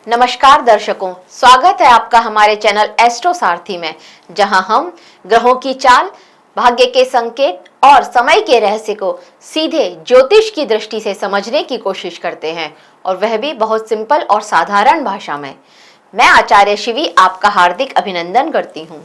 नमस्कार दर्शकों, स्वागत है आपका हमारे चैनल एस्ट्रो सारथी में, जहां हम ग्रहों की चाल, भाग्य के संकेत और समय के रहस्य को सीधे ज्योतिष की दृष्टि से समझने की कोशिश करते हैं, और वह भी बहुत सिंपल और साधारण भाषा में। मैं आचार्य शिवी आपका हार्दिक अभिनंदन करती हूं।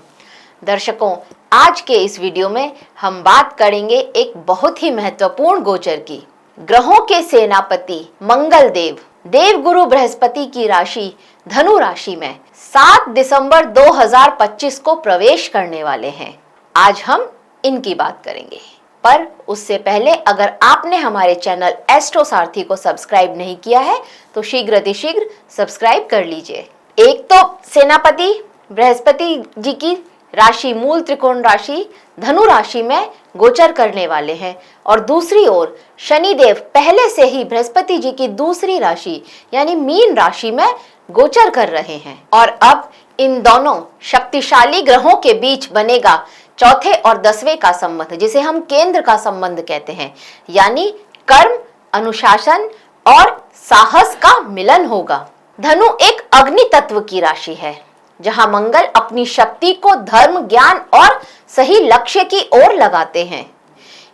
दर्शकों, आज के इस वीडियो में हम बात करेंगे एक बहुत ही महत्वपूर्ण गोचर की। ग्रहों के सेनापति मंगल देव, देवगुरु बृहस्पति की राशि धनु राशि में 7 दिसंबर 2025 को प्रवेश करने वाले हैं। आज हम इनकी बात करेंगे, पर उससे पहले अगर आपने हमारे चैनल एस्ट्रो सारथी को सब्सक्राइब नहीं किया है तो शीघ्र अतिशीघ्र सब्सक्राइब कर लीजिए। एक तो सेनापति बृहस्पति जी की राशि, मूल त्रिकोण राशि धनु राशि में गोचर करने वाले हैं, और दूसरी ओर शनिदेव पहले से ही बृहस्पति जी की दूसरी राशि यानी मीन राशि में गोचर कर रहे हैं। और अब इन दोनों शक्तिशाली ग्रहों के बीच बनेगा चौथे और 10वें का संबंध, जिसे हम केंद्र का संबंध कहते हैं, यानी कर्म, अनुशासन और साहस का मिलन होगा। धनु एक अग्नि तत्व की राशि है, जहां मंगल अपनी शक्ति को धर्म, ज्ञान और सही लक्ष्य की ओर लगाते हैं।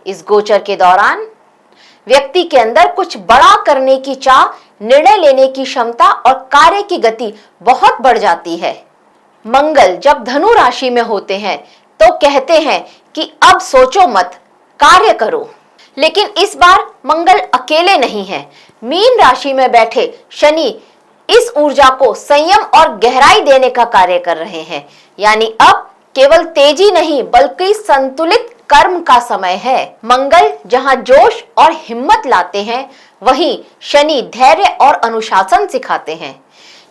इस गोचर के दौरान व्यक्ति के अंदर कुछ बड़ा करने की चाह, निर्णय लेने की क्षमता और कार्य की गति बहुत बढ़ जाती है। मंगल जब धनु राशि में होते हैं तो कहते हैं कि अब सोचो मत, कार्य करो। लेकिन इस बार मंगल अकेले नहीं है। मीन राशि में बैठे शनि इस ऊर्जा को संयम और गहराई देने का कार्य कर रहे हैं, यानी अब केवल तेजी नहीं बल्कि संतुलित कर्म का समय है। मंगल जहां जोश और हिम्मत लाते हैं, वहीं शनि धैर्य और अनुशासन सिखाते हैं।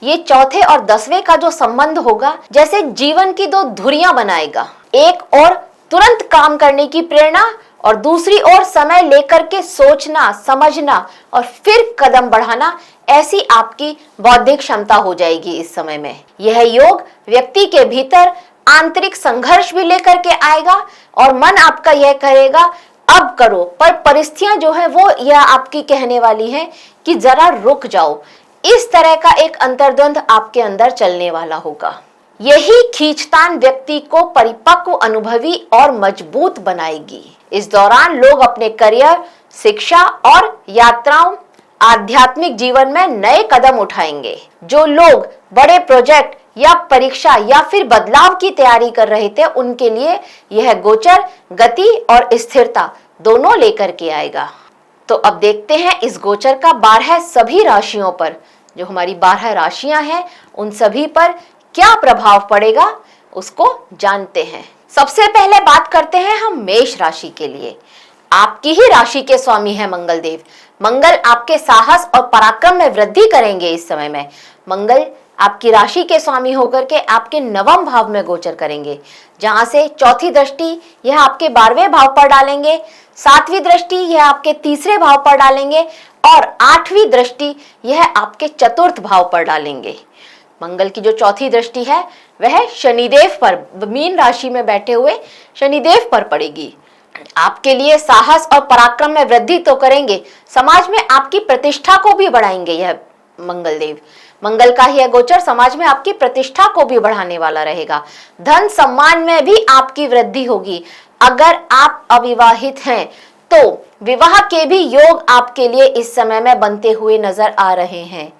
ये चौथे और 10वें का जो संबंध होगा, जैसे जीवन की दो धुरियां बनाएगा। एक और तुरंत काम करने की प्रेरणा, और दूसरी ओर समय लेकर के सोचना, समझना और फिर कदम बढ़ाना, ऐसी आपकी बौद्धिक क्षमता हो जाएगी इस समय में। यह योग व्यक्ति के भीतर आंतरिक संघर्ष भी लेकर के आएगा, और मन आपका यह करेगा अब करो, पर परिस्थितियां जो है वो यह आपकी कहने वाली है कि जरा रुक जाओ। इस तरह का एक अंतर्द्वंद आपके अंदर चलने वाला होगा। यही खींचतान व्यक्ति को परिपक्व, अनुभवी और मजबूत बनाएगी। इस दौरान लोग अपने करियर, शिक्षा और यात्राओं, आध्यात्मिक जीवन में नए कदम उठाएंगे। जो लोग बड़े प्रोजेक्ट या परीक्षा या फिर बदलाव की तैयारी कर रहे थे, उनके लिए यह गोचर गति और स्थिरता दोनों लेकर के आएगा। तो अब देखते हैं इस गोचर का 12 सभी राशियों पर, जो हमारी 12 राशियां हैं, उन सभी पर क्या प्रभाव पड़ेगा, उसको जानते हैं। सबसे पहले बात करते हैं हम मेष राशि के लिए। आपकी ही राशि के स्वामी है मंगल देव। मंगल आपके साहस और पराक्रम में वृद्धि करेंगे। इस समय में मंगल आपकी राशि के स्वामी होकर के आपके 9वें भाव में गोचर करेंगे, जहां से चौथी दृष्टि यह आपके 12वें भाव पर डालेंगे, 7वीं दृष्टि यह आपके 3रे भाव पर डालेंगे, और 8वीं दृष्टि यह आपके 4th भाव पर डालेंगे। मंगल की जो चौथी दृष्टि है वह शनिदेव पर, मीन राशि में बैठे हुए शनिदेव पर पड़ेगी। आपके लिए साहस और पराक्रम में वृद्धि तो करेंगे, समाज में आपकी प्रतिष्ठा को भी बढ़ाएंगे। यह मंगल देव, मंगल का यह गोचर समाज में आपकी प्रतिष्ठा को भी बढ़ाने वाला रहेगा। धन सम्मान में भी आपकी वृद्धि होगी। अगर आप अविवाहित हैं तो विवाह के भी योग आपके लिए इस समय में बनते हुए नजर आ रहे हैं।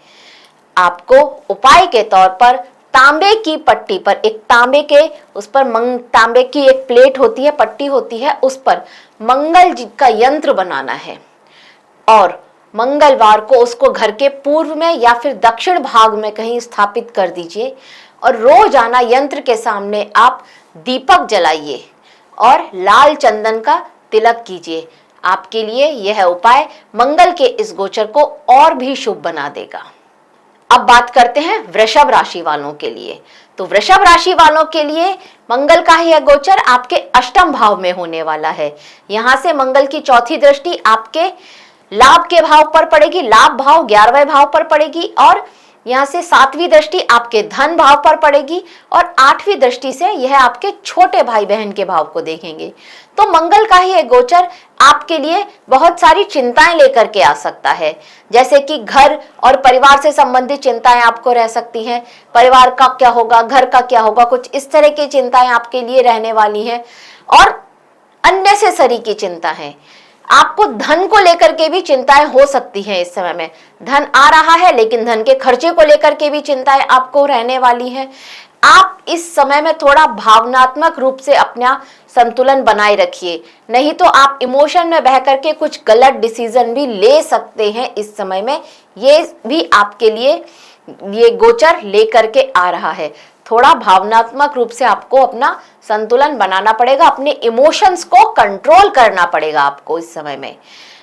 आपको उपाय के तौर पर तांबे की पट्टी पर, एक तांबे के उस पर तांबे की एक प्लेट होती है, पट्टी होती है, उस पर मंगल जी का यंत्र बनाना है, और मंगलवार को उसको घर के पूर्व में या फिर दक्षिण भाग में कहीं स्थापित कर दीजिए, और रोजाना यंत्र के सामने आप दीपक जलाइए और लाल चंदन का तिलक कीजिए। आपके लिए यह उपाय मंगल के इस गोचर को और भी शुभ बना देगा। अब बात करते हैं वृषभ राशि वालों के लिए। तो वृषभ राशि वालों के लिए मंगल का यह गोचर आपके 8वें भाव में होने वाला है। यहां से मंगल की चौथी दृष्टि आपके लाभ के भाव पर पड़ेगी, लाभ भाव 11वें भाव पर पड़ेगी, और यहाँ से 7वीं दृष्टि आपके धन भाव पर पड़ेगी और 8वीं दृष्टि से यह आपके छोटे भाई बहन के भाव को देखेंगे। तो मंगल का ही एक गोचर आपके लिए बहुत सारी चिंताएं लेकर के आ सकता है, जैसे कि घर और परिवार से संबंधित चिंताएं आपको रह सकती हैं। परिवार का क्या होगा, घर का क्या होगा, कुछ इस तरह की चिंताएं आपके लिए रहने वाली हैं। और अननेसेसरी की चिंता है, आपको धन को लेकर के भी चिंताएं हो सकती हैं। इस समय में धन आ रहा है लेकिन धन के खर्चे को लेकर के भी चिंताएं आपको रहने वाली हैं। आप इस समय में थोड़ा भावनात्मक रूप से अपना संतुलन बनाए रखिए, नहीं तो आप इमोशन में बह करके कुछ गलत डिसीजन भी ले सकते हैं इस समय में। ये भी आपके लिए ये गोचर लेकर के आ रहा है। थोड़ा भावनात्मक रूप से आपको अपना संतुलन बनाना पड़ेगा, अपने इमोशंस को कंट्रोल करना पड़ेगा आपको। इस समय में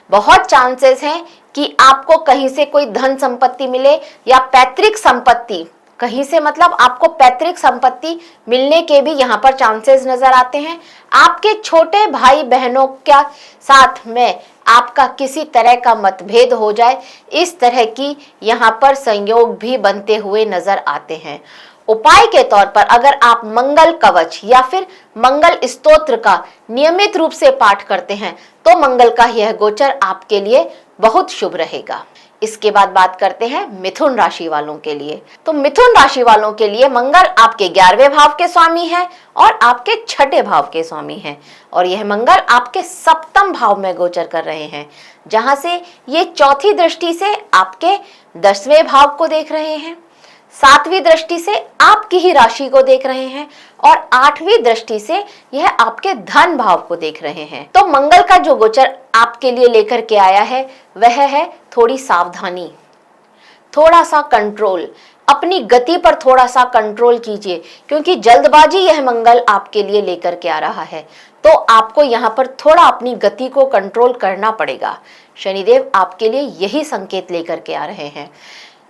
बहुत चांसेस हैं कि आपको कहीं से कोई धन संपत्ति मिले या पैतृक संपत्ति, कहीं से मतलब आपको पैतृक संपत्ति मिलने के भी यहाँ पर चांसेस नजर आते हैं। आपके छोटे भाई बहनों के साथ में आपका किसी तरह का मतभेद हो जाए, इस तरह की यहाँ पर संयोग भी बनते हुए नजर आते हैं। उपाय के तौर पर अगर आप मंगल कवच या फिर मंगल स्तोत्र का नियमित रूप से पाठ करते हैं तो मंगल का यह गोचर आपके लिए बहुत शुभ रहेगा। इसके बाद बात करते हैं मिथुन राशि वालों के लिए। तो मिथुन राशि वालों के लिए मंगल आपके 11वें भाव के स्वामी हैं और आपके 6ठे भाव के स्वामी हैं, और यह मंगल आपके 7वें भाव में गोचर कर रहे हैं, जहां से ये चौथी दृष्टि से आपके 10वें भाव को देख रहे हैं, 7वीं दृष्टि से आपकी ही राशि को देख रहे हैं और 8वीं दृष्टि से यह आपके धन भाव को देख रहे हैं। तो मंगल का जो गोचर आपके लिए लेकर के आया है वह है थोड़ी सावधानी, थोड़ा सा कंट्रोल, अपनी गति पर थोड़ा सा कंट्रोल कीजिए, क्योंकि जल्दबाजी यह मंगल आपके लिए लेकर के आ रहा है। तो आपको यहाँ पर थोड़ा अपनी गति को कंट्रोल करना पड़ेगा। शनिदेव आपके लिए यही संकेत लेकर के आ रहे हैं।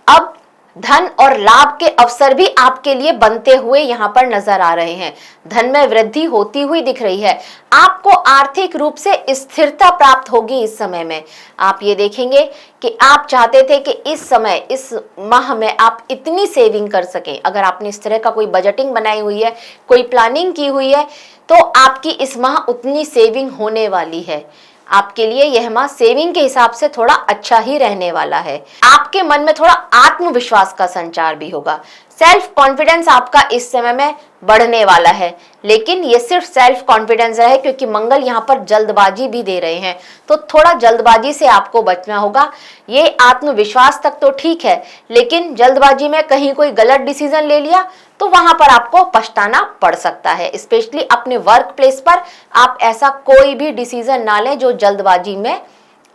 अब धन और लाभ के अवसर भी आपके लिए बनते हुए यहाँ पर नजर आ रहे हैं। धन में वृद्धि होती हुई दिख रही है। आपको आर्थिक रूप से स्थिरता प्राप्त होगी इस समय में। आप ये देखेंगे कि आप चाहते थे कि इस समय, इस माह में आप इतनी सेविंग कर सकें। अगर आपने इस तरह का कोई बजटिंग बनाई हुई है, कोई प्लानिंग की हुई है, तो आपकी इस माह उतनी सेविंग होने वाली है। आपके लिए यह माह सेविंग के हिसाब से थोड़ा अच्छा ही रहने वाला है। आपके मन में थोड़ा आत्मविश्वास का संचार भी होगा। सेल्फ कॉन्फिडेंस आपका इस समय में बढ़ने वाला है, लेकिन ये सिर्फ सेल्फ कॉन्फिडेंस है क्योंकि मंगल यहाँ पर जल्दबाजी भी दे रहे हैं, तो थोड़ा जल्दबाजी से आपको बचना होगा। ये आत्मविश्वास तक तो ठीक है, लेकिन जल्दबाजी में कहीं कोई गलत डिसीजन ले लिया तो वहां पर आपको पछताना पड़ सकता है। स्पेशली अपने वर्क प्लेस पर आप ऐसा कोई भी डिसीजन ना लें जो जल्दबाजी में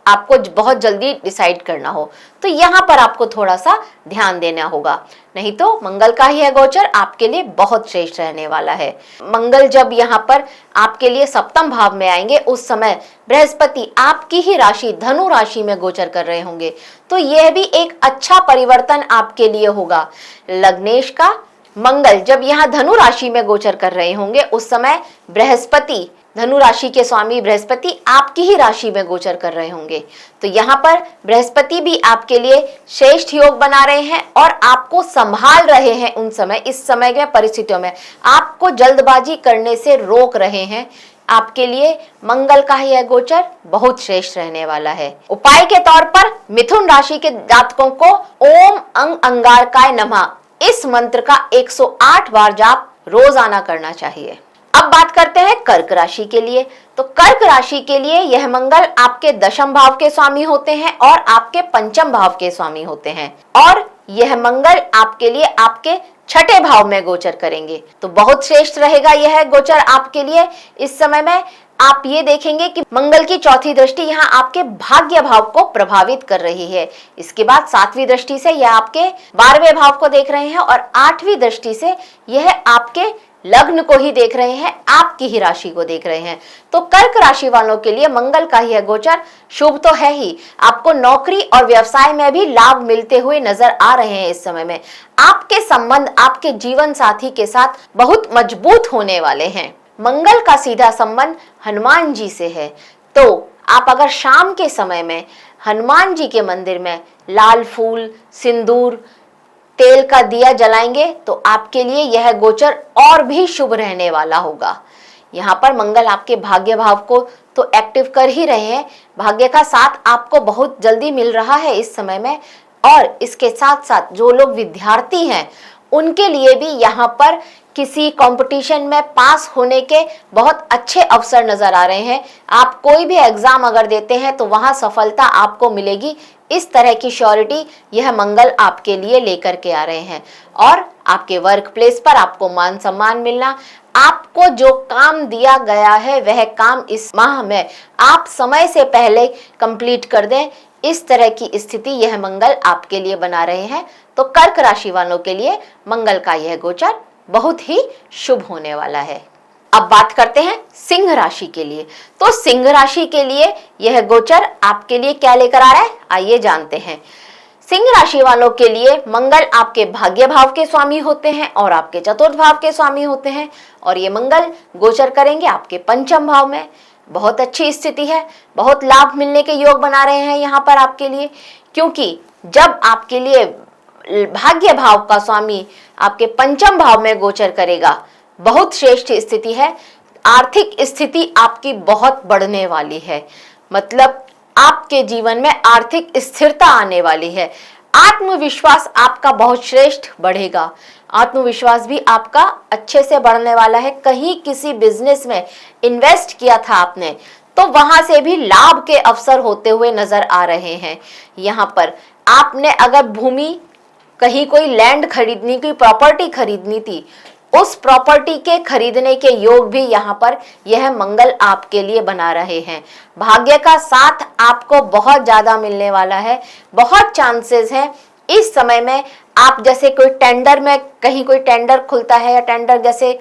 आपको बहुत जल्दी डिसाइड करना हो, तो यहाँ पर आपको थोड़ा सा ध्यान देना होगा। नहीं तो मंगल का ही है गोचर आपके लिए बहुत श्रेष्ठ रहने वाला है। मंगल जब यहाँ पर आपके लिए 7वें भाव में आएंगे, उस समय बृहस्पति आपकी ही राशि धनु राशि में गोचर कर रहे होंगे, तो यह भी एक अच्छा परिवर्तन आपके लिए होगा। लग्नेश का मंगल जब यहाँ धनु राशि में गोचर कर रहे होंगे, उस समय बृहस्पति, धनु राशि के स्वामी बृहस्पति आपकी ही राशि में गोचर कर रहे होंगे, तो यहाँ पर बृहस्पति भी आपके लिए श्रेष्ठ योग बना रहे हैं और आपको संभाल रहे हैं। उन समय, इस समय के परिस्थितियों में आपको जल्दबाजी करने से रोक रहे हैं। आपके लिए मंगल का यह गोचर बहुत श्रेष्ठ रहने वाला है। उपाय के तौर पर मिथुन राशि के जातकों को ओम अंग अंगारकाय नमः इस मंत्र का 108 बार जाप रोजाना करना चाहिए। अब बात करते हैं कर्क राशि के लिए। तो कर्क राशि के लिए यह मंगल आपके 10वें भाव के स्वामी होते हैं और आपके 5वें भाव के स्वामी होते हैं, और यह मंगल आपके लिए आपके 6ठे भाव में गोचर करेंगे, तो बहुत श्रेष्ठ रहेगा यह गोचर आपके लिए। इस समय में आप ये देखेंगे कि मंगल की चौथी दृष्टि यहाँ आपके भाग्य भाव को प्रभावित कर रही है। इसके बाद 7वीं दृष्टि से यह आपके 12वें भाव को देख रहे हैं और 8वीं दृष्टि से यह आपके लग्न को ही देख रहे हैं, आपकी ही राशि को देख रहे हैं। तो कर्क राशि वालों के लिए मंगल का यह गोचर शुभ तो है ही, आपको नौकरी और व्यवसाय में भी लाभ मिलते हुए नजर आ रहे हैं। इस समय में आपके संबंध आपके जीवन साथी के साथ बहुत मजबूत होने वाले हैं। मंगल का सीधा संबंध हनुमान जी से है, तो आप अगर शाम के समय में हनुमान जी के मंदिर में लाल फूल, सिंदूर, तेल का दिया जलाएंगे तो आपके लिए यह गोचर और भी शुभ रहने वाला होगा। यहाँ पर मंगल आपके भाग्य भाव को तो एक्टिव कर ही रहे हैं, भाग्य का साथ आपको बहुत जल्दी मिल रहा है इस समय में। और इसके साथ साथ जो लोग विद्यार्थी हैं उनके लिए भी यहाँ पर किसी कंपटीशन में पास होने के बहुत अच्छे अवसर नजर आ रहे हैं। आप कोई भी एग्जाम अगर देते हैं तो वहां सफलता आपको मिलेगी, इस तरह की श्योरिटी यह मंगल आपके लिए लेकर के आ रहे हैं। और आपके वर्क प्लेस पर आपको मान सम्मान मिलना, आपको जो काम दिया गया है वह काम इस माह में आप समय से पहले कंप्लीट कर दें, इस तरह की स्थिति यह मंगल आपके लिए बना रहे हैं। तो कर्क राशि वालों के लिए मंगल का यह गोचर बहुत ही शुभ होने वाला है। अब बात करते हैं सिंह राशि के लिए। तो सिंह राशि के लिए यह गोचर आपके लिए क्या लेकर आ रहा है, आइए जानते हैं। सिंह राशि वालों के लिए मंगल आपके भाग्य भाव के स्वामी होते हैं और आपके चतुर्थ भाव के स्वामी होते हैं। और ये मंगल गोचर करेंगे आपके पंचम भाव में। बहुत अच्छी स्थिति है, बहुत लाभ मिलने के योग बना रहे हैं यहाँ पर आपके लिए, क्योंकि जब आपके लिए भाग्य भाव का स्वामी आपके पंचम भाव में गोचर करेगा, बहुत श्रेष्ठ स्थिति है। आर्थिक स्थिति आपकी बहुत बढ़ने वाली है, मतलब आपके जीवन में आर्थिक स्थिरता आने वाली है। आत्मविश्वास आपका बहुत श्रेष्ठ बढ़ेगा, आत्मविश्वास भी आपका अच्छे से बढ़ने वाला है। कहीं किसी बिजनेस में इन्वेस्ट किया था आपने तो वहां से भी लाभ के अवसर होते हुए नजर आ रहे हैं। यहाँ पर आपने अगर भूमि, कहीं कोई लैंड खरीदनी, कोई प्रॉपर्टी खरीदनी थी, उस प्रॉपर्टी के खरीदने के योग भी यहाँ पर यह मंगल आपके लिए बना रहे हैं। भाग्य का साथ आपको बहुत ज्यादा मिलने वाला है। बहुत चांसेस है इस समय में आप जैसे कोई टेंडर में, कहीं कोई टेंडर खुलता है या टेंडर जैसे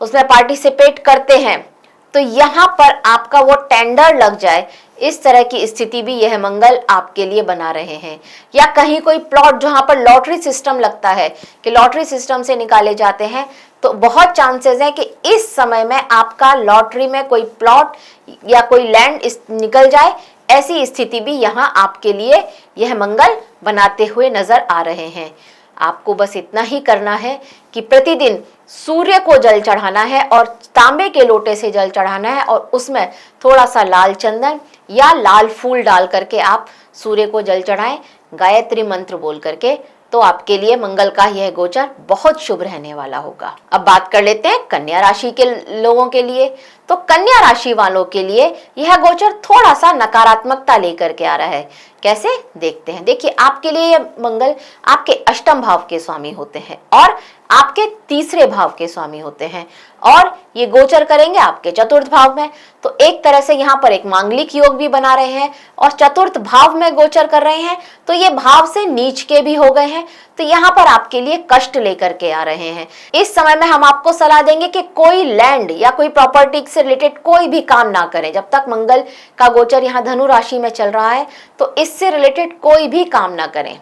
उसमें पार्टिसिपेट करते हैं तो यहाँ पर आपका वो टेंडर लग जाए, इस तरह की स्थिति भी यह मंगल आपके लिए बना रहे हैं। या कहीं कोई प्लॉट जहां पर लॉटरी सिस्टम लगता है कि लॉटरी सिस्टम से निकाले जाते हैं, तो बहुत चांसेस है कि इस समय में आपका लॉटरी में कोई प्लॉट या कोई लैंड निकल जाए। ऐसी स्थिति भी यहाँ आपके लिए यह मंगल बनाते हुए नजर आ रहे हैं। आपको बस इतना ही करना है कि प्रतिदिन सूर्य को जल चढ़ाना है और तांबे के लोटे से जल चढ़ाना है और उसमें थोड़ा सा लाल चंदन या लाल फूल डाल करके आप सूर्य को जल चढ़ाएं, गायत्री मंत्र बोल करके, तो आपके लिए मंगल का यह गोचर बहुत शुभ रहने वाला होगा। अब बात कर लेते हैं कन्या राशि के लोगों के लिए। तो कन्या राशि वालों के लिए यह गोचर थोड़ा सा नकारात्मकता लेकर के आ रहा है। कैसे, देखते हैं। देखिए, आपके लिए यह मंगल आपके अष्टम भाव के स्वामी होते हैं और आपके तीसरे भाव के स्वामी होते हैं और ये गोचर करेंगे आपके चतुर्थ भाव में। तो एक तरह से यहाँ पर एक मांगलिक योग भी बना रहे हैं और चतुर्थ भाव में गोचर कर रहे हैं, तो ये भाव से नीच के भी हो गए हैं। तो यहाँ पर आपके लिए कष्ट लेकर के आ रहे हैं। इस समय में हम आपको सलाह देंगे कि कोई लैंड या कोई प्रॉपर्टी से रिलेटेड कोई भी काम ना करें। जब तक मंगल का गोचर यहाँ धनु राशि में चल रहा है तो इससे रिलेटेड कोई भी काम ना करें,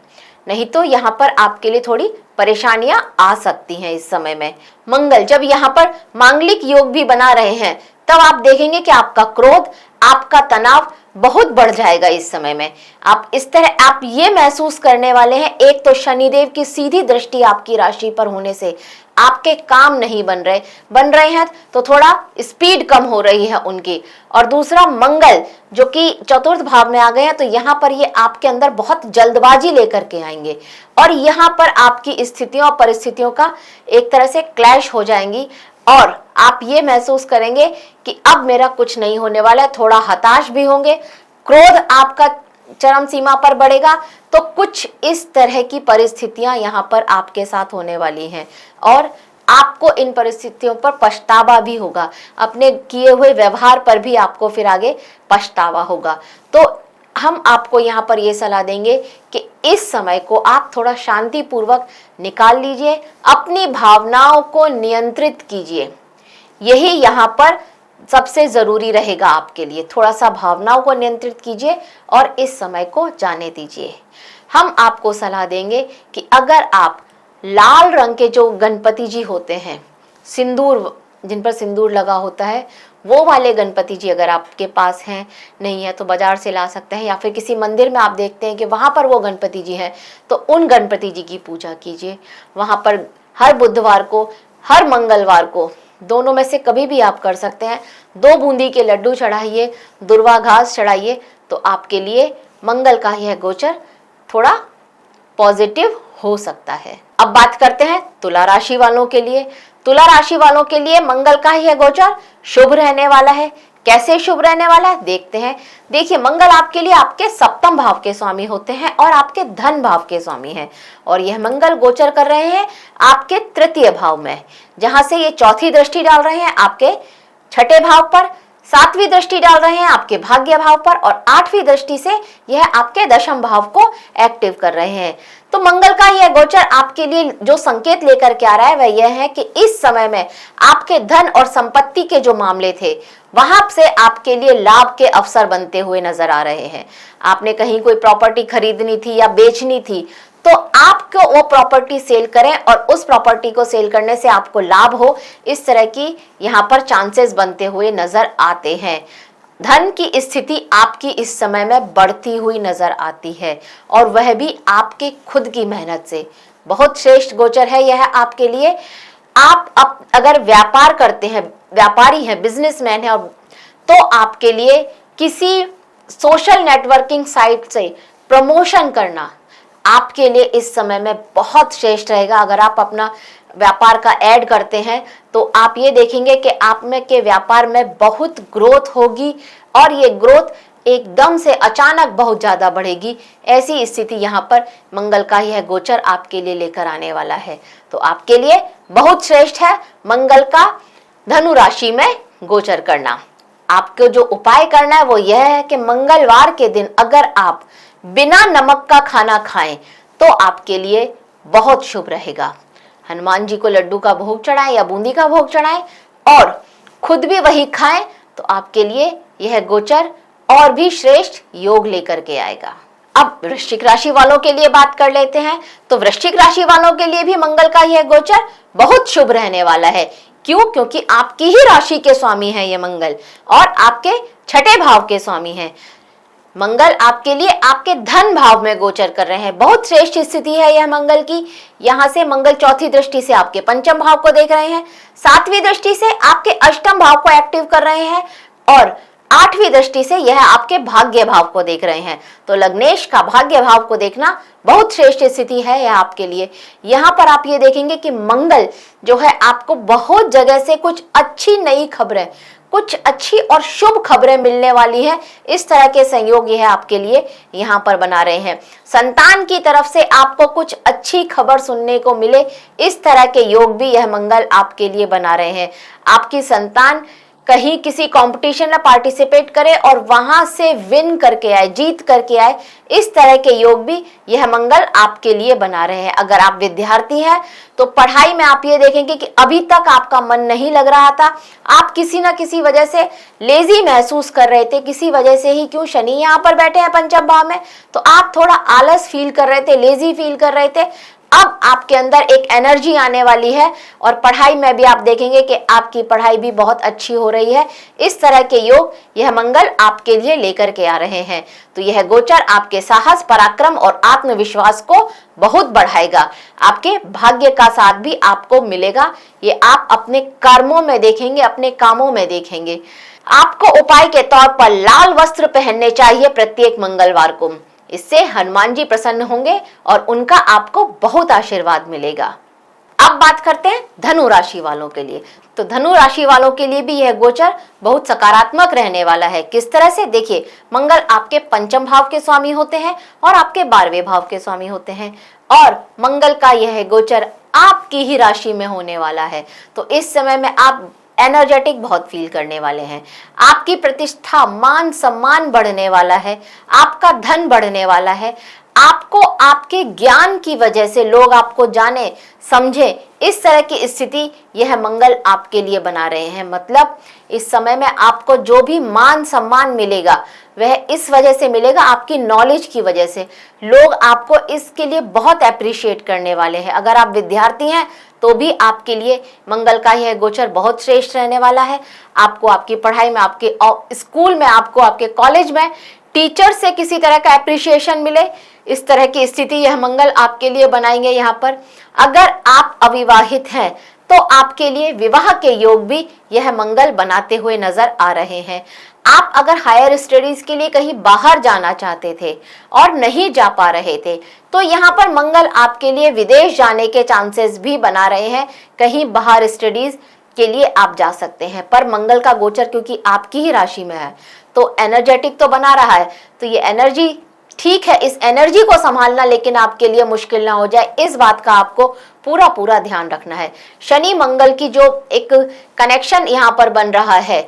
नहीं तो यहाँ पर आपके लिए थोड़ी परेशानियां आ सकती हैं। इस समय में मंगल जब यहाँ पर मांगलिक योग भी बना रहे हैं तब आप देखेंगे कि आपका क्रोध, आपका तनाव बहुत बढ़ जाएगा। इस समय में आप इस तरह आप ये महसूस करने वाले हैं, एक तो शनिदेव की सीधी दृष्टि आपकी राशि पर होने से आपके काम नहीं बन रहे हैं तो थोड़ा स्पीड कम हो रही है उनकी, और दूसरा मंगल जो कि चतुर्थ भाव में आ गए हैं तो यहाँ पर ये आपके अंदर बहुत जल्दबाजी लेकर के आएंगे और यहाँ पर आपकी स्थितियों और परिस्थितियों का एक तरह से क्लैश हो जाएंगी और आप ये महसूस करेंगे कि अब मेरा कुछ नहीं होने वाला है। थोड़ा हताश भी होंगे, क्रोध आपका चरम सीमा पर बढ़ेगा। तो कुछ इस तरह की परिस्थितियां यहाँ पर आपके साथ होने वाली हैं और आपको इन परिस्थितियों पर पछतावा भी होगा। अपने किए हुए व्यवहार पर भी आपको फिर आगे पछतावा होगा। तो हम आपको यहाँ पर ये सलाह देंगे कि इस समय को आप थोड़ा शांति पूर्वक निकाल लीजिए, अपनी भावनाओं को नियंत्रित कीजिए। यही यहाँ पर सबसे जरूरी रहेगा आपके लिए। थोड़ा सा भावनाओं को नियंत्रित कीजिए और इस समय को जाने दीजिए। हम आपको सलाह देंगे कि अगर आप लाल रंग के जो गणपति जी होते हैं, सिंदूर जिन पर सिंदूर लगा होता है, वो वाले गणपति जी अगर आपके पास हैं, नहीं है तो बाजार से ला सकते हैं, या फिर किसी मंदिर में आप देखते हैं कि वहाँ पर वो गणपति जी हैं, तो उन गणपति जी की पूजा कीजिए। वहाँ पर हर बुधवार को, हर मंगलवार को, दोनों में से कभी भी आप कर सकते हैं, 2 बूंदी के लड्डू चढ़ाइए, दुर्वा घास चढ़ाइए, तो आपके लिए मंगल का यह गोचर थोड़ा पॉजिटिव हो सकता है। अब बात करते हैं तुला राशि वालों के लिए। तुला राशि वालों के लिए मंगल का यह गोचर शुभ रहने वाला है। कैसे शुभ रहने वाला है देखते हैं। देखिए, मंगल आपके लिए आपके सप्तम भाव के स्वामी होते हैं और आपके धन भाव के स्वामी हैं, और यह मंगल गोचर कर रहे हैं आपके तृतीय भाव में, जहां से ये चौथी दृष्टि डाल रहे हैं आपके छठे भाव पर, 7वीं दृष्टि डाल रहे हैं आपके भाग्य भाव पर, और 8वीं दृष्टि से यह आपके दशम भाव को एक्टिव कर रहे हैं। तो मंगल का यह गोचर आपके लिए जो संकेत लेकर के आ रहा है वह यह है कि इस समय में आपके धन और संपत्ति के जो मामले थे वहां से आपके लिए लाभ के अवसर बनते हुए नजर आ रहे हैं। आपने कहीं कोई प्रॉपर्टी खरीदनी थी या बेचनी थी, तो आपको वो प्रॉपर्टी सेल करें और उस प्रॉपर्टी को सेल करने से आपको लाभ हो, इस तरह की यहाँ पर चांसेस बनते हुए नजर आते हैं। धन की स्थिति आपकी इस समय में बढ़ती हुई नजर आती है, और वह भी आपके खुद की मेहनत से। बहुत श्रेष्ठ गोचर है यह आपके लिए। आप अगर व्यापार करते हैं, व्यापारी हैं, बिजनेसमैन हैं, तो आपके लिए किसी सोशल नेटवर्किंग साइट से प्रमोशन करना आपके लिए इस समय में बहुत श्रेष्ठ रहेगा। अगर आप अपना व्यापार का ऐड करते हैं तो आप ये देखेंगे कि आप में के व्यापार में बहुत ग्रोथ होगी, और ये ग्रोथ एकदम से अचानक बहुत ज्यादा बढ़ेगी। ऐसी स्थिति यहाँ पर मंगल का यह गोचर आपके लिए लेकर आने वाला है। तो आपके लिए बहुत श्रेष्ठ है मंगल का धनु राशि में गोचर करना। आपको जो उपाय करना है वो यह है कि मंगलवार के दिन अगर आप बिना नमक का खाना खाएं तो आपके लिए बहुत शुभ रहेगा। हनुमान जी को लड्डू का भोग चढ़ाएं या बूंदी का भोग चढ़ाएं और खुद भी वही खाएं, तो आपके लिए यह गोचर और भी श्रेष्ठ योग लेकर के आएगा। अब वृश्चिक राशि वालों के लिए बात कर लेते हैं। तो वृश्चिक राशि वालों के लिए भी मंगल का यह गोचर बहुत शुभ रहने वाला है। क्यों? क्योंकि आपकी ही राशि के स्वामी है ये मंगल, और आपके छठे भाव के स्वामी हैं। मंगल आपके लिए आपके धन भाव में गोचर कर रहे हैं। बहुत श्रेष्ठ स्थिति है यह मंगल की। यहां से मंगल चौथी दृष्टि से आपके पंचम भाव को देख रहे हैं, 7वीं दृष्टि से आपके अष्टम भाव को एक्टिव कर रहे हैं, और 8वीं दृष्टि से यह आपके भाग्य भाव को देख रहे हैं। तो लग्नेश का भाग्य भाव को देखना बहुत श्रेष्ठ स्थिति है यह आपके लिए। यहाँ पर आप ये देखेंगे कि मंगल जो है आपको बहुत जगह से कुछ अच्छी नई खबरें, कुछ अच्छी और शुभ खबरें मिलने वाली हैं। इस तरह के संयोग यह आपके लिए यहाँ पर बना रहे हैं। संतान की तरफ से आपको कुछ अच्छी खबर सुनने को मिले, इस तरह के योग भी यह मंगल आपके लिए बना रहे हैं। आपकी संतान कहीं किसी कंपटीशन में पार्टिसिपेट करे और वहां से विन करके आए, जीत करके आए, इस तरह के योग भी यह मंगल आपके लिए बना रहे हैं। अगर आप विद्यार्थी हैं तो पढ़ाई में आप ये देखेंगे कि अभी तक आपका मन नहीं लग रहा था, आप किसी ना किसी वजह से लेजी महसूस कर रहे थे, किसी वजह से ही, क्यों शनि यहाँ पर बैठे हैं पंचम भाव में, तो आप थोड़ा आलस फील कर रहे थे, लेजी फील कर रहे थे। अब आपके अंदर एक एनर्जी आने वाली है, और पढ़ाई में भी आप देखेंगे कि आपकी पढ़ाई भी बहुत अच्छी हो रही है। इस तरह के योग यह मंगल आपके लिए लेकर के आ रहे हैं। तो यह गोचर आपके साहस, पराक्रम और आत्मविश्वास को बहुत बढ़ाएगा। आपके भाग्य का साथ भी आपको मिलेगा, ये आप अपने कर्मों में देखेंगे, अपने कामों में देखेंगे। आपको उपाय के तौर पर लाल वस्त्र पहनने चाहिए प्रत्येक मंगलवार को। इससे हनुमान जी प्रसन्न होंगे और उनका आपको बहुत आशीर्वाद मिलेगा। अब बात करते हैं धनु राशि वालों के लिए। तो धनु राशि वालों के लिए भी यह गोचर बहुत सकारात्मक रहने वाला है। किस तरह से? देखिए, मंगल आपके पंचम भाव के स्वामी होते हैं और आपके 12वें भाव के स्वामी होते हैं, और मंगल का यह गोचर आपकी ही राशि में होने वाला है। तो इस समय में आप एनर्जेटिक बहुत फील करने वाले हैं। आपकी प्रतिष्ठा, मान सम्मान बढ़ने वाला है, आपका धन बढ़ने वाला है, आपको आपके ज्ञान की वजह से लोग आपको जाने समझे, इस तरह की स्थिति यह मंगल आपके लिए बना रहे हैं। मतलब इस समय में आपको जो भी मान सम्मान मिलेगा वह इस वजह से मिलेगा, आपकी नॉलेज की वजह से। लोग आपको इसके लिए बहुत अप्रिशिएट करने वाले हैं। अगर आप विद्यार्थी हैं तो भी आपके लिए मंगल का यह गोचर बहुत श्रेष्ठ रहने वाला है। आपको आपकी पढ़ाई में, आपके स्कूल में, आपको आपके कॉलेज में टीचर से किसी तरह का अप्रिशिएशन मिले, इस तरह की स्थिति यह मंगल आपके लिए बनाएंगे यहाँ पर। अगर आप अविवाहित हैं तो आपके लिए विवाह के योग भी यह मंगल बनाते हुए नजर आ रहे हैं। आप अगर हायर स्टडीज के लिए कहीं बाहर जाना चाहते थे और नहीं जा पा रहे थे तो यहाँ पर मंगल आपके लिए विदेश जाने के चांसेस भी बना रहे हैं। कहीं बाहर स्टडीज के लिए आप जा सकते हैं। पर मंगल का गोचर क्योंकि आपकी ही राशि में है तो एनर्जेटिक तो बना रहा है, तो ये एनर्जी ठीक है, इस एनर्जी को संभालना लेकिन आपके लिए मुश्किल ना हो जाए, इस बात का आपको पूरा ध्यान रखना है। शनि मंगल की जो एक कनेक्शन यहाँ पर बन रहा है,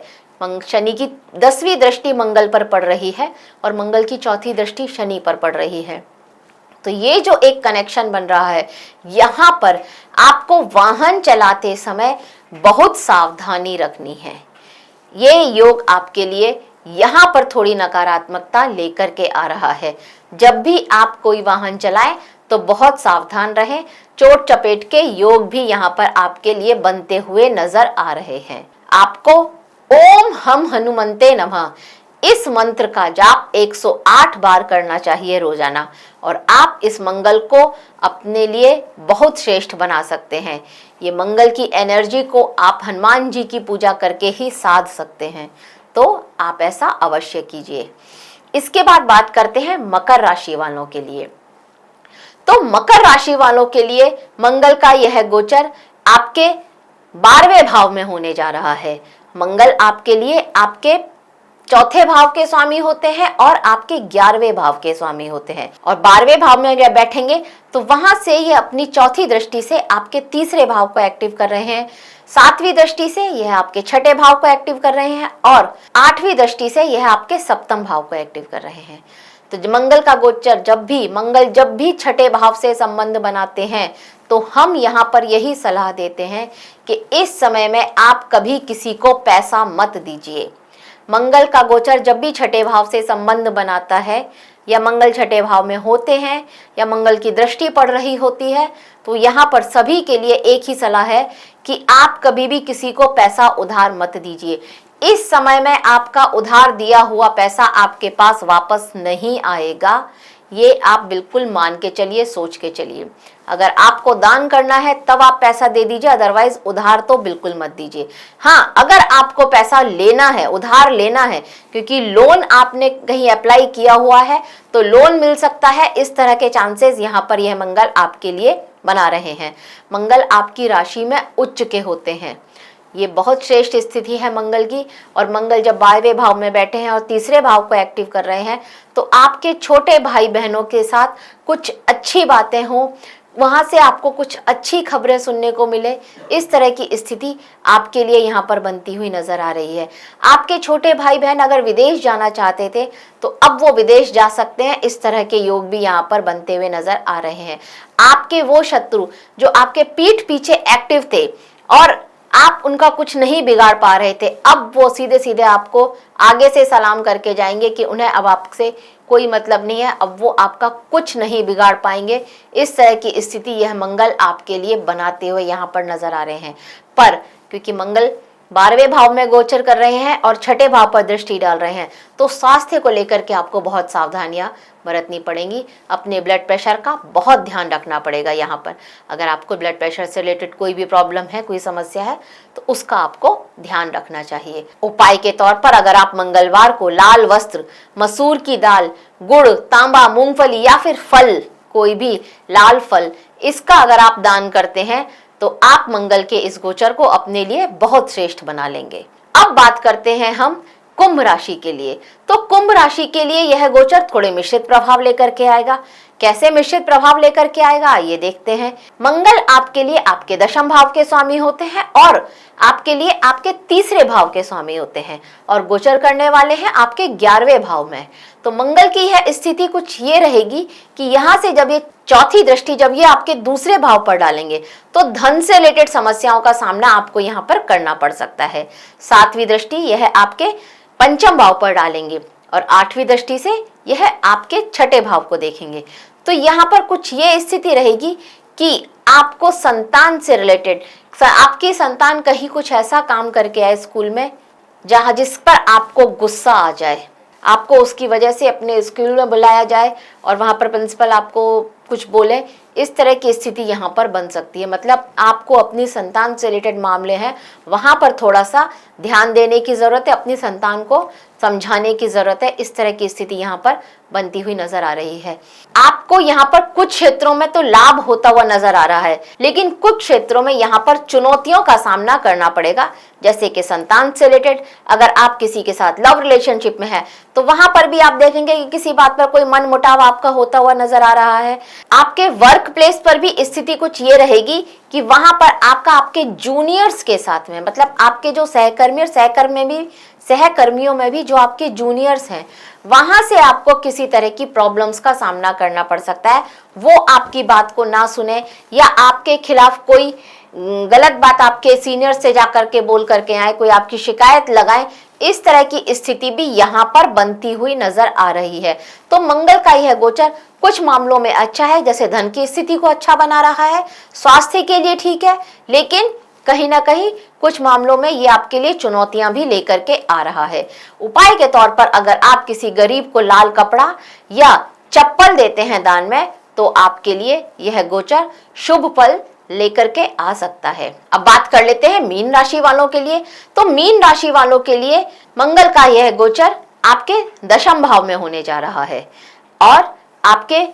शनि की 10वीं दृष्टि मंगल पर पड़ रही है और मंगल की 4थी दृष्टि शनि पर पड़ रही है। तो ये जो एक कनेक्शन बन रहा है, यहाँ पर आपको वाहन चलाते समय बहुत सावधानी रखनी है। ये योग आपके लिए यहाँ पर थोड़ी नकारात्मकता लेकर के आ रहा है। जब भी आप कोई वाहन चलाएं तो बहुत सावधान रहें। चोट चपेट के योग भी यहाँ पर आपके लिए बनते हुए नजर आ रहे हैं। आपको ओम हम हनुमंते नमः इस मंत्र का जाप 108 बार करना चाहिए रोजाना, और आप इस मंगल को अपने लिए बहुत श्रेष्ठ बना सकते हैं। ये मंगल की एनर्जी को आप हनुमान जी की पूजा करके ही साध सकते हैं, तो आप ऐसा अवश्य कीजिए। इसके बाद बात करते हैं मकर राशि वालों के लिए। तो मकर राशि वालों के लिए मंगल का यह गोचर आपके 12वें भाव में होने जा रहा है। मंगल आपके लिए आपके 4थे भाव के स्वामी होते हैं और आपके 11वें भाव के स्वामी होते हैं, और 12वें भाव में जब बैठेंगे तो वहां से ये अपनी 4थी दृष्टि से आपके 3रे भाव को एक्टिव कर रहे हैं, 7वीं दृष्टि से यह आपके 6ठे भाव को एक्टिव कर रहे हैं, और 8वीं दृष्टि से यह आपके 7म भाव को एक्टिव कर रहे हैं। तो मंगल का गोचर मंगल जब भी 6ठे भाव से संबंध बनाते हैं तो हम यहाँ पर यही सलाह देते हैं कि इस समय में आप कभी किसी को पैसा मत दीजिए। मंगल का गोचर जब भी 6ठे भाव से संबंध बनाता है, या मंगल 6ठे भाव में होते हैं, या मंगल की दृष्टि पड़ रही होती है, तो यहाँ पर सभी के लिए एक ही सलाह है कि आप कभी भी किसी को पैसा उधार मत दीजिए। इस समय में आपका उधार दिया हुआ पैसा आपके पास वापस नहीं आएगा, ये आप बिल्कुल मान के चलिए, सोच के चलिए। अगर आपको दान करना है तब आप पैसा दे दीजिए, अदरवाइज उधार तो बिल्कुल मत दीजिए। हाँ, अगर आपको पैसा लेना है, उधार लेना है, क्योंकि लोन आपने कहीं अप्लाई किया हुआ है तो लोन मिल सकता है, इस तरह के चांसेस यहाँ पर यह मंगल आपके लिए बना रहे हैं। मंगल आपकी राशि में उच्च के होते हैं, ये बहुत श्रेष्ठ स्थिति है मंगल की। और मंगल जब 12वें भाव में बैठे हैं और 3रे भाव को एक्टिव कर रहे हैं तो आपके छोटे भाई बहनों के साथ कुछ अच्छी बातें हों, वहां से आपको कुछ अच्छी खबरें सुनने को मिले, इस तरह की स्थिति आपके लिए यहाँ पर बनती हुई नजर आ रही है। आपके छोटे भाई बहन अगर विदेश जाना चाहते थे तो अब वो विदेश जा सकते हैं, इस तरह के योग भी यहाँ पर बनते हुए नजर आ रहे हैं। आपके वो शत्रु जो आपके पीठ पीछे एक्टिव थे और आप उनका कुछ नहीं बिगाड़ पा रहे थे, अब वो सीधे सीधे आपको आगे से सलाम करके जाएंगे कि उन्हें अब आपसे कोई मतलब नहीं है, अब वो आपका कुछ नहीं बिगाड़ पाएंगे। इस तरह की स्थिति यह मंगल आपके लिए बनाते हुए यहाँ पर नजर आ रहे हैं। पर क्योंकि मंगल 12वें भाव में गोचर कर रहे हैं और 6ठे भाव पर दृष्टि डाल रहे हैं, तो स्वास्थ्य को लेकर के आपको बहुत सावधानियां बरतनी पड़ेंगी। अपने ब्लड प्रेशर का बहुत ध्यान रखना पड़ेगा। यहाँ पर अगर आपको ब्लड प्रेशर से रिलेटेड कोई भी प्रॉब्लम है, कोई समस्या है, तो उसका आपको ध्यान रखना चाहिए। उपाय के तौर पर अगर आप मंगलवार को लाल वस्त्र, मसूर की दाल, गुड़, तांबा, मूंगफली या फिर फल, कोई भी लाल फल, इसका अगर आप दान करते हैं तो आप मंगल के इस गोचर को अपने लिए बहुत श्रेष्ठ बना लेंगे। अब बात करते हैं हम कुंभ राशि के लिए। तो कुंभ राशि के लिए यह गोचर थोड़े मिश्रित प्रभाव लेकर के आएगा। कैसे मिश्रित प्रभाव लेकर के आएगा आइए देखते हैं। मंगल आपके लिए आपके दशम भाव के स्वामी होते हैं और आपके लिए आपके तीसरे भाव के स्वामी होते हैं और गोचर करने वाले हैं आपके 11वें भाव में। तो मंगल की यह स्थिति कुछ ये रहेगी कि यहाँ से जब ये चौथी दृष्टि जब ये आपके दूसरे भाव पर डालेंगे तो धन से रिलेटेड समस्याओं का सामना आपको यहाँ पर करना पड़ सकता है। 7वीं दृष्टि यह आपके पंचम भाव पर डालेंगे और 8वीं दृष्टि से यह आपके छठे भाव को देखेंगे। तो यहाँ पर कुछ ये स्थिति रहेगी कि आपको संतान से रिलेटेड आपकी संतान कहीं कुछ ऐसा काम करके आए स्कूल में जहां जिस पर आपको गुस्सा आ जाए, आपको उसकी वजह से अपने स्कूल में बुलाया जाए और वहां पर प्रिंसिपल आपको कुछ बोले, इस तरह की स्थिति यहाँ पर बन सकती है। मतलब आपको अपनी संतान से रिलेटेड मामले हैं वहां पर थोड़ा सा ध्यान देने की जरूरत है, अपनी संतान को समझाने की जरूरत है। इस तरह की स्थिति यहाँ पर बनती हुई नजर आ रही है। आपको यहाँ पर कुछ क्षेत्रों में तो लाभ होता हुआ नजर आ रहा है, लेकिन कुछ क्षेत्रों में यहाँ पर चुनौतियों का सामना करना पड़ेगा। जैसे कि संतान से रिलेटेड अगर आप किसी के साथ लव रिलेशनशिप में है तो वहां पर भी आप देखेंगे कि किसी बात पर कोई मन मुटाव आपका होता हुआ नजर आ रहा है। आपके वर्क प्लेस पर भी स्थिति कुछ ये रहेगी कि वहां पर आपका आपके जूनियर्स के साथ में, मतलब आपके जो सहकर्मी और सहकर्मियों में भी जो आपके जूनियर्स हैं वहां से आपको किसी तरह की प्रॉब्लम्स का सामना करना पड़ सकता है। वो आपकी बात को ना सुने या आपके खिलाफ कोई गलत बात आपके सीनियर से जाकर के बोल करके आए, कोई आपकी शिकायत लगाए, इस तरह की स्थिति भी यहाँ पर बनती हुई नजर आ रही है। तो मंगल का यह गोचर कुछ मामलों में अच्छा है, जैसे धन की स्थिति को अच्छा बना रहा है, स्वास्थ्य के लिए ठीक है, लेकिन कहीं ना कहीं कुछ मामलों में ये आपके लिए चुनौतियां भी लेकर के आ रहा है। उपाय के तौर पर अगर आप किसी गरीब को लाल कपड़ा या चप्पल देते हैं दान में तो आपके लिए यह गोचर शुभ फल लेकर के आ सकता है। अब बात कर लेते हैं मीन राशि वालों के लिए। तो मीन राशि वालों के लिए मंगल का यह गोचर आपके दशम भाव में होने जा रहा है और आपके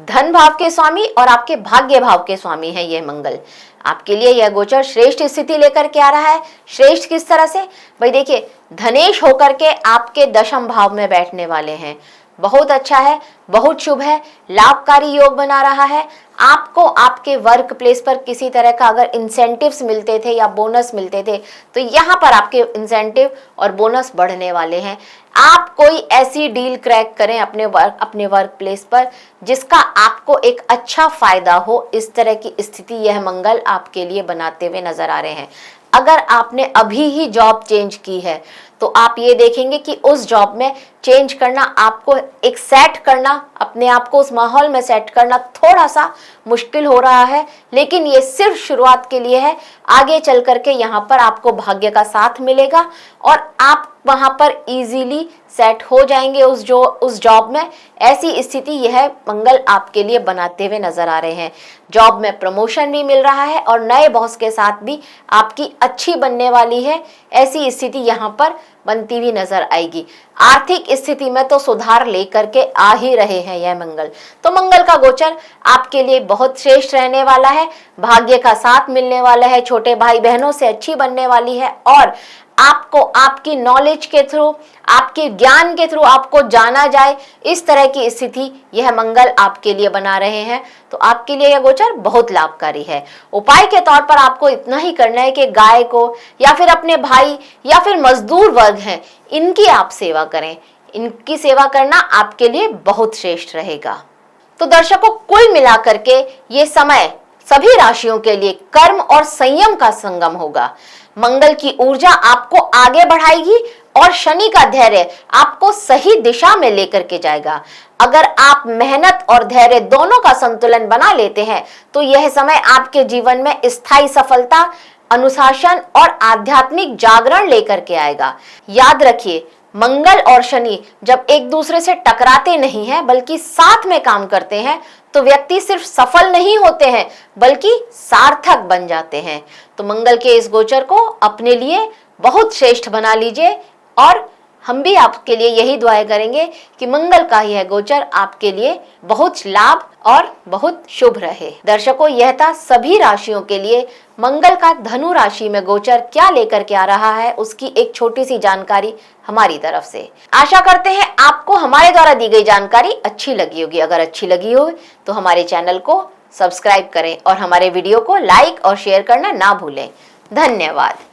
धन भाव के स्वामी और आपके भाग्य भाव के स्वामी है ये मंगल। आपके लिए यह गोचर श्रेष्ठ स्थिति लेकर के आ रहा है। श्रेष्ठ किस तरह से? भाई देखिए, धनेश होकर के आपके दशम भाव में बैठने वाले हैं, बहुत अच्छा है, बहुत शुभ है, लाभकारी योग बना रहा है। आपको आपके वर्क प्लेस पर किसी तरह का अगर इंसेंटिव्स मिलते थे या बोनस मिलते थे तो यहाँ पर आपके इंसेंटिव और बोनस बढ़ने वाले हैं। आप कोई ऐसी डील क्रैक करें अपने वर्क प्लेस पर जिसका आपको एक अच्छा फायदा हो, इस तरह की स्थिति यह मंगल आपके लिए बनाते हुए नजर आ रहे हैं। अगर आपने अभी ही जॉब चेंज की है तो आप ये देखेंगे कि उस जॉब में चेंज करना, आपको एक सेट करना, अपने आप को उस माहौल में सेट करना थोड़ा सा मुश्किल हो रहा है, लेकिन ये सिर्फ शुरुआत के लिए है। आगे चल करके यहाँ पर आपको भाग्य का साथ मिलेगा और आप वहां पर इजीली सेट हो जाएंगे उस जॉब में। ऐसी स्थिति यह मंगल आपके लिए बनाते हुए नजर आ रहे हैं। जॉब में प्रमोशन भी मिल रहा है और नए बॉस के साथ भी आपकी अच्छी बनने वाली है। ऐसी स्थिति यहाँ पर बनती हुई नजर आएगी। आर्थिक स्थिति में तो सुधार लेकर के आ ही रहे हैं यह मंगल। तो मंगल का गोचर आपके लिए बहुत श्रेष्ठ रहने वाला है। भाग्य का साथ मिलने वाला है, छोटे भाई बहनों से अच्छी बनने वाली है और आपको आपकी नॉलेज के थ्रू, आपके ज्ञान के थ्रू आपको जाना जाए, इस तरह की स्थिति यह मंगल आपके लिए बना रहे हैं। तो आपके लिए यह गोचर बहुत लाभकारी है। उपाय के तौर पर आपको इतना ही करना है कि गाय को या फिर अपने भाई या फिर मजदूर वर्ग हैं इनकी आप सेवा करें। इनकी सेवा करना आपके लिए बहुत श्रेष्ठ रहेगा। तो दर्शकों, कुल मिलाकर के ये समय सभी राशियों के लिए कर्म और संयम का संगम होगा। मंगल की ऊर्जा आपको आगे बढ़ाएगी और शनि का धैर्य आपको सही दिशा में लेकर के जाएगा। अगर आप मेहनत और धैर्य दोनों का संतुलन बना लेते हैं तो यह समय आपके जीवन में स्थायी सफलता, अनुशासन और आध्यात्मिक जागरण लेकर के आएगा। याद रखिए, मंगल और शनि जब एक दूसरे से टकराते नहीं हैं बल्कि साथ में काम करते हैं तो व्यक्ति सिर्फ सफल नहीं होते हैं बल्कि सार्थक बन जाते हैं। तो मंगल के इस गोचर को अपने लिए बहुत श्रेष्ठ बना लीजिए और हम भी आपके लिए यही दुआएं करेंगे कि मंगल का यह गोचर आपके लिए बहुत लाभ और बहुत शुभ रहे। दर्शकों, यह था सभी राशियों के लिए मंगल का धनु राशि में गोचर क्या लेकर के आ रहा है उसकी एक छोटी सी जानकारी हमारी तरफ से। आशा करते हैं आपको हमारे द्वारा दी गई जानकारी अच्छी लगी होगी। अगर अच्छी लगी हो तो हमारे चैनल को सब्सक्राइब करें और हमारे वीडियो को लाइक और शेयर करना ना भूलें। धन्यवाद।